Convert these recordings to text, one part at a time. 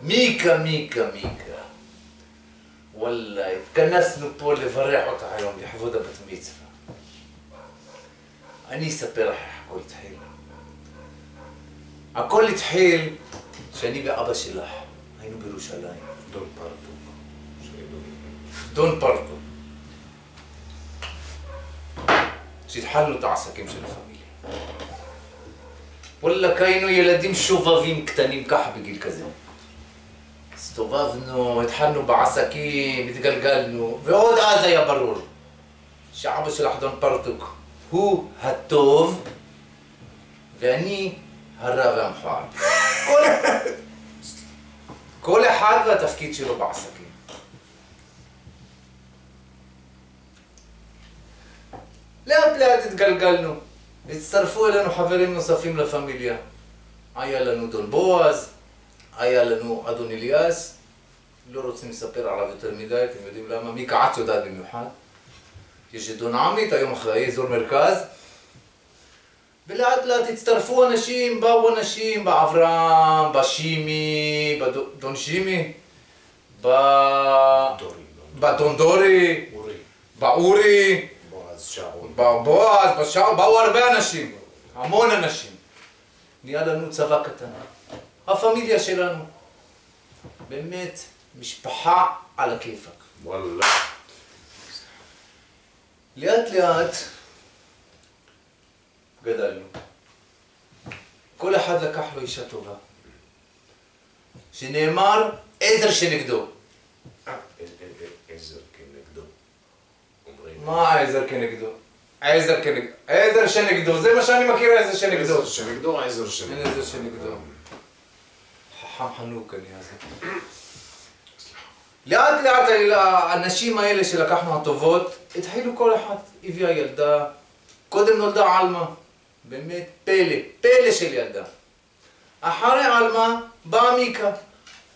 מיקה. וואלה, התכנסנו פה לברך אותך היום לכבוד הבת מצווה. אני אספר לך איך הכל התחיל. הכל התחיל שאני ואבא שלך היינו בירושלים. דון פרטו. שהתחלנו את העסקים של הפמיליה. וואלה, היינו ילדים שובבים קטנים ככה בגיל כזה. הסתובבנו, התחלנו בעסקים, התגלגלנו, ועוד אז היה ברור שאבא של דון פרטוק הוא הטוב ואני הרע והמכוער. כל אחד והתפקיד שלו בעסקים. לאט לאט התגלגלנו, הצטרפו אלינו חברים נוספים לפמיליה. היה לנו דון בועז, היה לנו אדון אליאס, לא רוצים לספר עליו יותר מדי, אתם יודעים למה, מיקה עץ יודעת במיוחד. יש את דון עמית, היום אחראי אזור מרכז. ולאט לאט הצטרפו אנשים, באו אנשים, באברהם, בשימי, בדון שימי, בדון דורי, באורי, בבועז, בשאול, באו הרבה אנשים, המון אנשים. נהיה לנו צבא קטן. הפמיליה שלנו. באמת, משפחה על הכיפק. וואלה. לאט לאט גדלנו. כל אחד לקח לו אישה טובה. שנאמר, עזר שנגדו. עזר כנגדו. מה עזר כנגדו? עזר שנגדו, זה מה שאני מכיר, עזר שנגדו. עזר שנגדו, עזר שנגדו. אין עזר שנגדו. חכם חנוק אני הזה. לאט לאט האנשים האלה שלקחנו הטובות, התחילו כל אחד, הביאה ילדה. קודם נולדה עלמה. באמת פלא של ילדה. אחרי עלמה באה מיקה.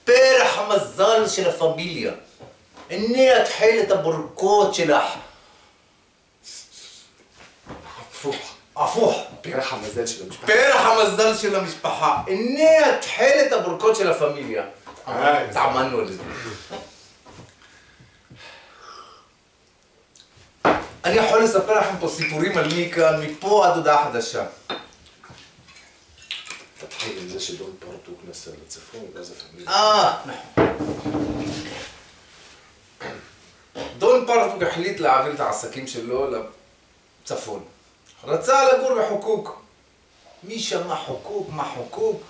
פרח המזל של הפמיליה. הנה התחילת הברכות שלך. הפוך. פרח המזל של המשפחה. פרח המזל של המשפחה. הנה התחילת הברכות של הפמיליה. התעמנו לזה. אני יכול לספר לכם פה סיפורים על מיקה מפה עד הודעה חדשה. תתחיל עם זה שדון פרטוק נסע לצפון, ואז הפמיליה. נכון. דון פרטוק החליט להעביר את העסקים שלו לצפון. רצה לגור בחוקוק. מי שמע חוקוק? מה חוקוק?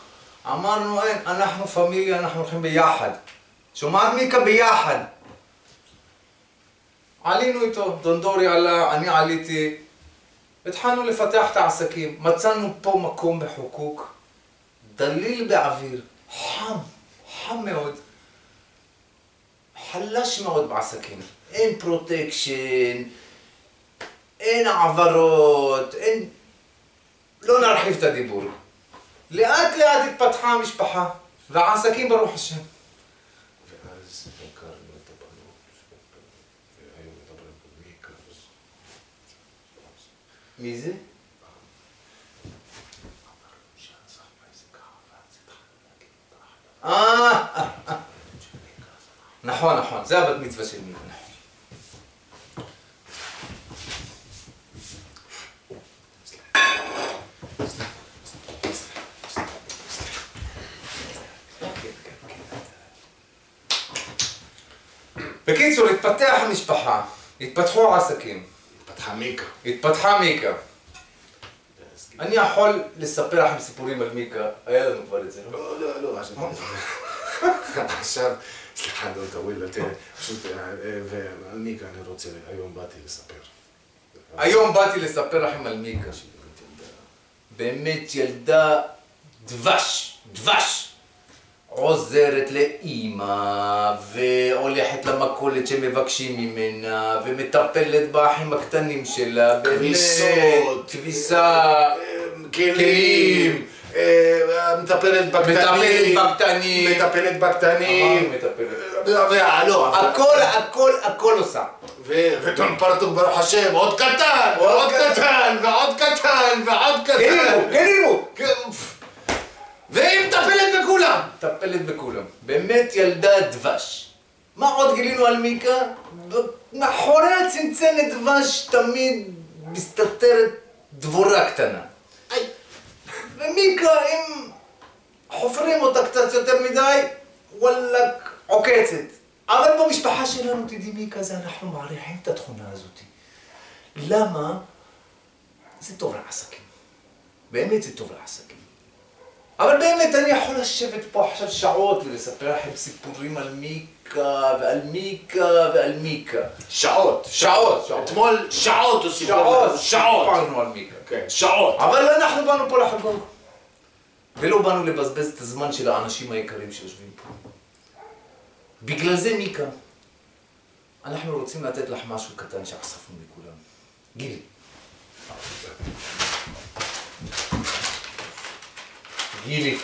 אמרנו אין, אנחנו פמיליה, אנחנו הולכים ביחד. שומעת מיקה? ביחד. עלינו איתו, דון דורי עלה, אני עליתי. התחלנו לפתח את העסקים. מצאנו פה מקום בחוקוק. דליל באוויר. חם מאוד. חלש מאוד בעסקים. אין פרוטקשן. אין העברות, אין... לא נרחיב את הדיבור. לאט לאט התפתחה המשפחה, והעסקים ברוך השם. ואז הכרנו את הבנות, והיום מדברים על מיקה. מי זה? נכון, זה הבת מצווה של מיקה. בקיצור, התפתח המשפחה, התפתחו העסקים. התפתחה מיקה. אני יכול לספר לכם סיפורים על מיקה, היה לנו כבר את זה, לא? לא, עכשיו, סליחה, לא תוויל, פשוט, ועל מיקה אני רוצה, היום באתי לספר. היום באתי לספר לכם על מיקה. באמת ילדה דבש. עוזרת לאימא, והולכת למכולת שמבקשים ממנה, ומטפלת באחים הקטנים שלה. כביסה, כלים, מטפלת בקטנים. הכל עושה. ודון פרטוק ברוך השם, עוד קטן. גלימו. והיא מטפלת בכולם. בכולם! מטפלת בכולם. באמת ילדה דבש. מה עוד גילינו על מיקה? מאחורי הצנצנת דבש תמיד מסתתרת דבורה קטנה. ומיקה, אם חופרים אותה קצת יותר מדי, וואלק, עוקצת. אבל במשפחה שלנו, תדעי מיקה, זה אנחנו מעריכים את התכונה הזאת. למה? זה טוב לעסקים. באמת זה טוב לעסקים. אבל באמת אני יכול לשבת פה עכשיו שעות ולספר לכם סיפורים על מיקה ועל מיקה ועל מיקה. שעות. אתמול שעות הוא סיפר לנו. סיפרנו על מיקה. כן, שעות. אבל אנחנו באנו פה לחגוג. ולא באנו לבזבז את הזמן של האנשים היקרים שיושבים פה. בגלל זה מיקה, אנחנו רוצים לתת לך משהו קטן שאספנו מכולם. גילי. גילי.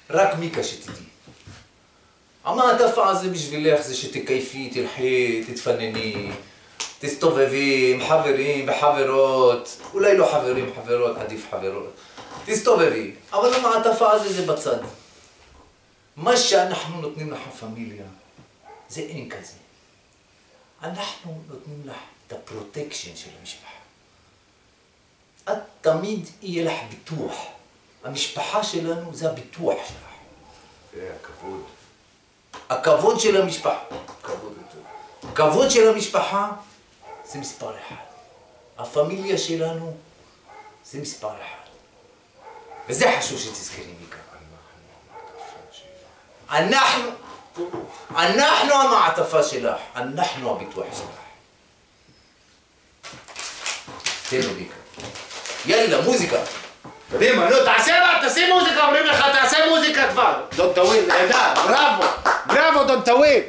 רק מיקה שתדעי. המעטפה הזה בשבילך זה שתקייפי, תלכי, תתפנני, תסתובבי עם חברים וחברות, אולי לא חברים, חברות, עדיף חברות. תסתובבי, אבל המעטפה הזה זה בצד. מה שאנחנו נותנים לך פמיליה, זה אין כזה. אנחנו נותנים לך את הפרוטקשן של המשפחה. את תמיד יהיה לך ביטוח. המשפחה שלנו זה הביטוח שלך. זה הכבוד. הכבוד של המשפחה. הכבוד של המשפחה זה מספר אחד. הפמיליה שלנו זה מספר אחד. וזה חשוב שתזכרי מיקה. אנחנו המעטפה שלך, אנחנו הביטוח שלך. תן לו מיקה. יאללה, מוזיקה. קדימה, נו, תעשה מוזיקה, אומרים לך, תעשה מוזיקה כבר. דון טוויל, נהדר, בראבו, דון טוויל.